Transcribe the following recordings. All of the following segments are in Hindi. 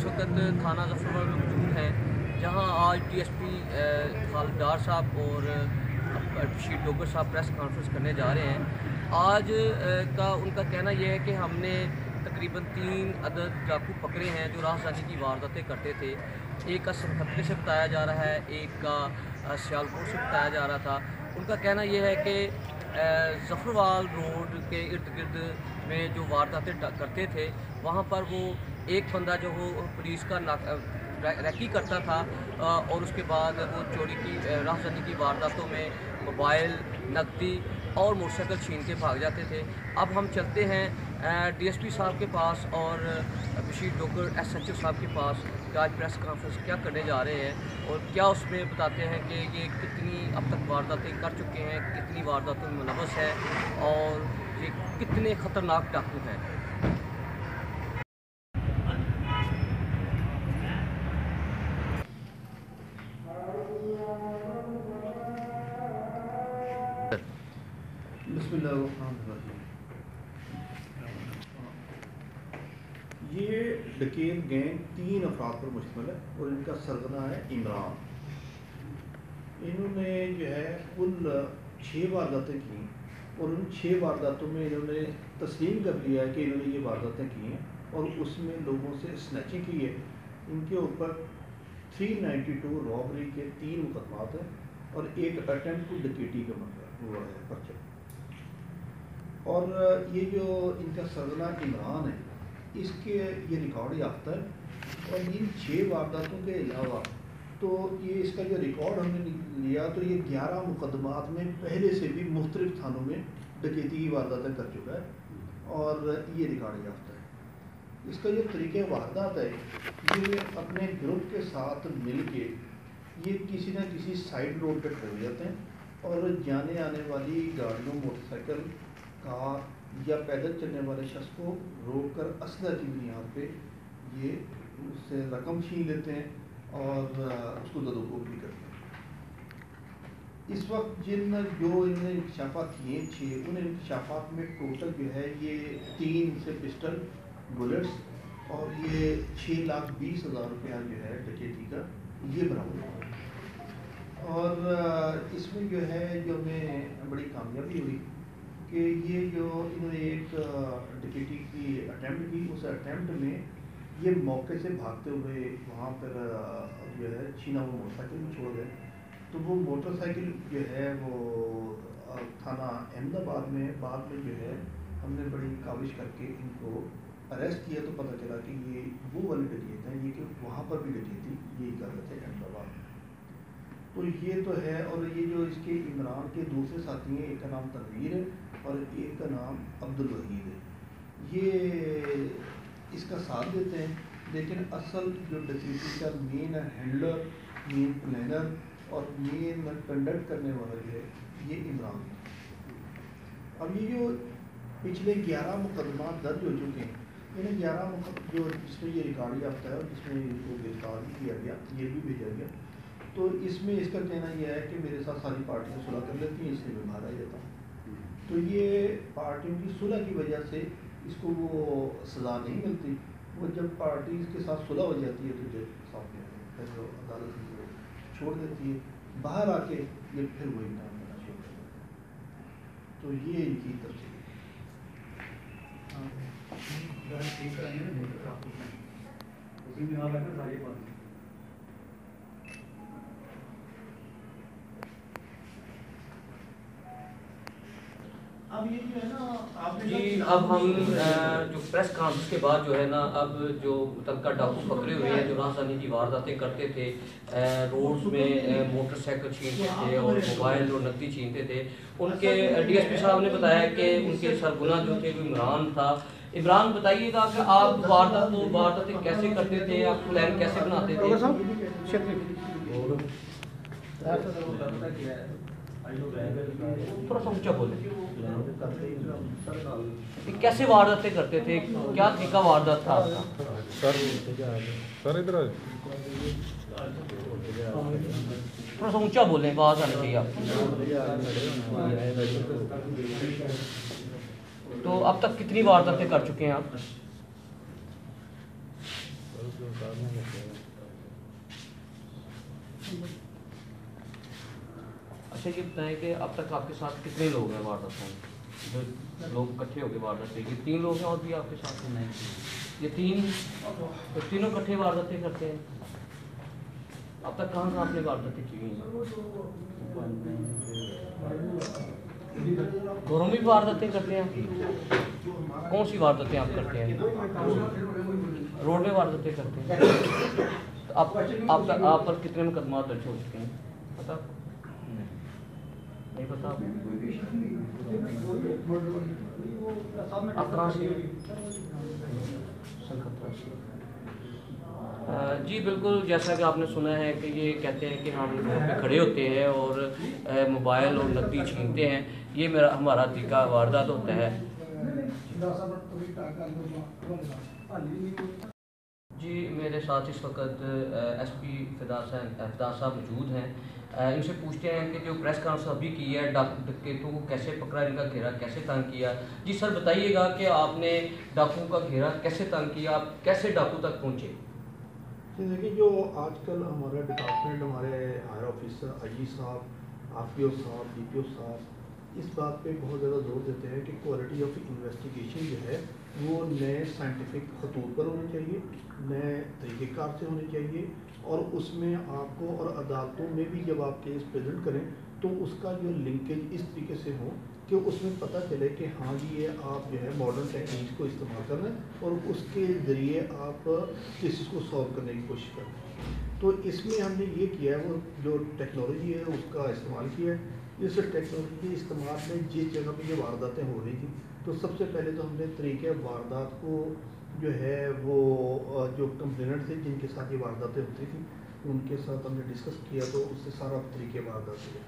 वक्त थाना जफरवाल में मौजूद हैं, जहां आज DSP खालिद डार साहब और बशीर डोगर साहब प्रेस कॉन्फ्रेंस करने जा रहे हैं। आज का उनका कहना यह है कि हमने तकरीबन 3 अदद डाकू पकड़े हैं जो राहज़ानी की वारदातें करते थे। एक का सरखतरे से बताया जा रहा है, एक का सियालकोट से बताया जा रहा था। उनका कहना यह है कि जफरवाल रोड के इर्द गिर्द में जो वारदातें करते थे, वहाँ पर वो एक बंदा जो वो पुलिस का रैकी करता था और उसके बाद वो चोरी की राहज़नी की वारदातों में मोबाइल, नकदी और मोटरसाइकिल छीन के भाग जाते थे। अब हम चलते हैं DSP साहब के पास और बशीर डोगर SHO साहब के पास कि आज प्रेस कॉन्फ्रेंस क्या करने जा रहे हैं और क्या उसमें बताते हैं कि ये कितनी अब तक वारदातें कर चुके हैं, कितनी वारदातों में मुलव्वस है और ये कितने ख़तरनाक डाकू हैं। ये डकैत गैंग 3 अफराद पर मुश्तमिल है और इनका सरगना है इमरान। इन्होंने जो है कुल 6 वारदातें की और उन 6 वारदातों में इन्होंने तस्लीम कर लिया है कि इन्होंने ये वारदातें की हैं और उसमें लोगों से स्नैचिंग की है। इनके ऊपर 392 रॉबरी के 3 मुकदमात हैं और एक अटेम्प्ट टू डकैती का मतलब हुआ है पर्चा। और ये जो इनका सरगना इमरान है, इसके ये रिकॉर्ड याफ्ता है और इन 6 वारदातों के अलावा तो ये इसका जो रिकॉर्ड हमने लिया तो ये 11 मुकदमात में पहले से भी मुख्तलिफ थानों में डकैती की वारदातें कर चुका है और ये रिकॉर्ड याफ्ता है। इसका जो तरीक़े वारदात है, ये अपने ग्रुप के साथ मिल के ये किसी न किसी साइड रोड पर खड़े हो जाते हैं और जाने आने वाली गाड़ियों, मोटरसाइकिल, कार या पैदल चलने वाले शख्स को रोक कर असला की बुनियाद पे ये उससे रकम छीन लेते हैं और उसको दरोगोर भी करते हैं। इस वक्त जो इन्होंने इंकशाफात किए 6, उन इंकशाफात में टोटल जो है ये 3 से पिस्टल, बुलेट्स और ये 6,20,000 रुपया जो है डकैती का ये बरामद हुआ। और इसमें जो है जो हमें बड़ी कामयाबी हुई कि ये जो इन्होंने एक डकैती की अटैम्प्ट की, उस अटैम्प्ट में ये मौके से भागते हुए वहाँ पर जो है छीना हुआ मोटरसाइकिल में छोड़ गए। तो वो मोटरसाइकिल जो है वो थाना अहमदाबाद में बाद में जो है हमने बड़ी काविश करके इनको अरेस्ट किया तो पता चला कि ये वो वाले डकैत हैं, ये कि वहाँ पर भी डकैती यही कर रहे थे अहमदाबाद में। तो ये तो है। और ये जो इसके इमरान के दूसरे साथी हैं, एक का नाम तनवीर है और एक का नाम अब्दुल वहीद है, ये इसका साथ देते हैं, लेकिन असल जो डकैती का मेन हैंडलर, मेन प्लानर और मेन कंडक्ट करने वाला जो है ये इमरान है। अब ये जो पिछले 11 मुकदमा दर्ज हो चुके हैं, इन्हें 11 जो जिसमें ये रिकॉर्ड याफ्ता है और जिसमें इनको गिरफ्तार भी किया गया, ये भी भेजा गया, तो इसमें इसका कहना यह है कि मेरे साथ सारी पार्टियां सुलह कर लेती हैं, इसलिए मैं बाहर आ जाता हूँ। तो ये पार्टियों की सुलह की वजह से इसको वो सज़ा नहीं मिलती। वो जब पार्टी के साथ सुलह हो जाती है तो जज सामने फिर जो अदालत को छोड़ देती है, बाहर आके ये फिर वही काम करना शुरू कर देते हैं। तो ये इनकी तफसील अब ये जो है ना आपने जी। अब हम जो प्रेस कॉन्फ्रेंस के बाद जो है ना, अब जो मुतलका डाकू पकड़े हुए हैं जो राहज़ानी की वारदातें करते थे, रोड्स में मोटरसाइकिल छीनते थे और मोबाइल और नकदी छीनते थे, उनके DSP साहब ने बताया कि उनके सरगुना जो थे वो इमरान था। इमरान, बताइएगा कि आप वारदातें कैसे करते थे, आप प्लान कैसे बनाते थे? थोड़ा सा ऊंचा बोले। कैसे वारदातें करते थे, क्या तरीका वारदात था आपका? सर इधर थोड़ा सा ऊंचा बोलें, आवाज़ आनी चाहिए आपकी। तो अब तक कितनी वारदातें कर चुके हैं आप? अच्छा ये बताएं कि अब तक आपके साथ कितने लोग हैं वारदात में, जो लोग इकट्ठे होकर वारदात की? 3 लोग हैं और भी आपके साथ नहीं? ये 3 तो तीनों इकट्ठे वारदातें करते हैं। अब तक कहाँ कहाँ आपने वारदातें की हैं? घरों में भी वारदातें करते हैं? कौन सी वारदातें आप करते हैं? रोड में वारदातें करते हैं? तो आप पर कितने मुकदमा दर्ज हो चुके हैं पता? नहीं पता आप कहाँ से? जी बिल्कुल, जैसा कि आपने सुना है कि ये कहते हैं कि हम रोड पे खड़े होते हैं और मोबाइल और नकदी छीनते हैं। ये हमारा तरीका वारदात होता है। जी मेरे साथ इस वक्त एसपी फिदा साहब मौजूद हैं। इनसे पूछते हैं कि जो प्रेस कॉन्फ्रेंस अभी की है, डकैतों को कैसे पकड़ा, इनका घेरा कैसे तंग किया। जी सर बताइएगा कि आपने डाकुओं का घेरा कैसे तंग किया, आप कैसे डाकू तक पहुँचे? देखिए जो आजकल हमारा डिपार्टमेंट, हमारे हायर ऑफिसर आईजी साहब, आरपीओ साहब, डीपीओ साहब इस बात पे बहुत ज़्यादा जोर देते हैं कि क्वालिटी ऑफ इन्वेस्टिगेशन जो है वो नए साइंटिफिक खतूत पर होनी चाहिए, नए तरीक़ेकार से होनी चाहिए, और उसमें आपको और अदालतों में भी जब आप केस प्रेजेंट करें तो उसका जो लिंकेज इस तरीके से हो कि उसमें पता चले कि हाँ जी ये आप जो है मॉडर्न टेक्निक्स को इस्तेमाल कर रहे हैं और उसके ज़रिए आप केसेस को सॉल्व करने की कोशिश कर रहे हैं। तो इसमें हमने ये किया है, वो जो टेक्नोलॉजी है उसका इस्तेमाल किया है। इस टेक्नोलॉजी के इस्तेमाल में जिस जगह पे ये वारदातें हो रही थी तो सबसे पहले तो हमने तरीके वारदात को जो है वो जो कंप्लेनेंट थे जिनके साथ ये वारदातें होती थी उनके साथ हमने डिस्कस किया, तो उससे सारा तरीके वारदात हुए।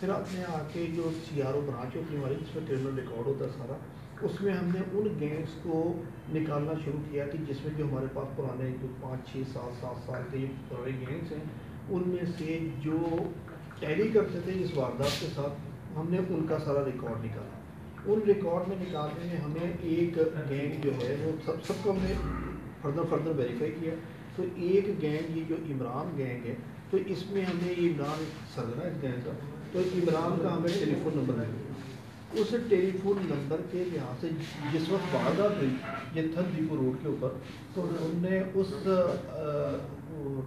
फिर आपने आके जो CRO ब्रांच होती है हमारी, जिसमें क्रिमिनल रिकॉर्ड होता है सारा, उसमें हमने उन गैंग्स को निकालना शुरू किया कि जिसमें जो हमारे पास पुराने जो 5, 6, 7 साल के पुराने गैंग्स हैं उनमें से जो टैली करते थे इस वारदात के साथ, हमने उनका सारा रिकॉर्ड निकाला। उन रिकॉर्ड में निकालने में हमें एक गैंग जो है वो सबको हमने फर्दर वेरीफाई किया। तो एक गैंग ये जो इमरान गैंग है, तो इसमें हमने ये इमरान सरगना इस गैंग का, तो इमरान का हमें टेलीफोन नंबर मिला। उस टेलीफोन नंबर के यहाँ से जिस वक्त वारदात हुई जत्थन दीपू रोड के ऊपर, तो हमने उस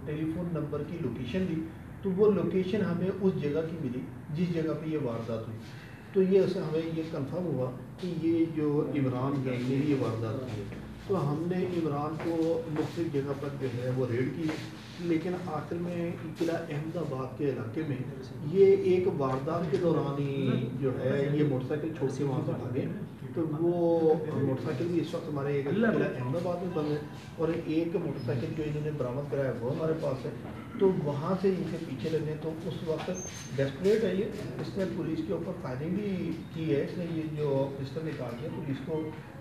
टेलीफोन नंबर की लोकेशन दी, तो वो लोकेशन हमें उस जगह की मिली जिस जगह पे ये वारदात हुई। तो ये हमें ये कंफर्म हुआ कि ये जो इमरान गैंग ने ये वारदात की है। तो हमने इमरान को मुख्तलिफ जगह पर जो है वो रेड की, लेकिन आखिर में किला अहमदाबाद के इलाके में ये एक वारदात के दौरान ही जो है ये मोटरसाइकिल छोड़ के वहाँ से भागे। तो वो मोटरसाइकिल भी इस वक्त हमारे एक किला अहमदाबाद में बंद है और एक मोटरसाइकिल जो इन्होंने बरामद कराया वो हमारे पास है। तो वहाँ से इनके पीछे लगे, तो उस वक्त डेस्परेट है ये, इसने पुलिस के ऊपर फायरिंग भी की है, इसने ये जो पिस्टल निकाल के पुलिस को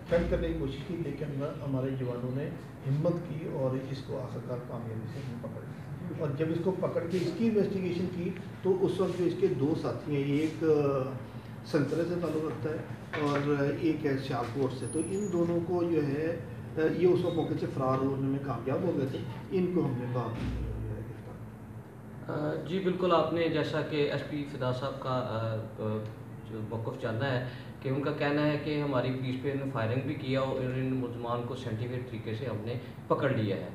थ्रेट करने की कोशिश की, लेकिन हमारे जवानों ने हिम्मत की और इसको आखिरकार कामयाबी से पकड़ लिया। और जब इसको पकड़ के इसकी इन्वेस्टिगेशन की तो उस वक्त जो इसके 2 साथी हैं, एक संतरे से ताल्लुक़ रखता है और एक है सियालकोट से, तो इन दोनों को जो है ये उस वक्त मौके से फ़रार होने में कामयाब हो गए थे। इनको हमने बाद में जी बिल्कुल, आपने जैसा कि एसपी फिदा साहब का जो मौक़िफ़ जानना है कि उनका कहना है कि हमारी पुलिस पे इन्होंने फायरिंग भी किया और इन मुलज़मान को साइंटिफिक तरीके से हमने पकड़ लिया है।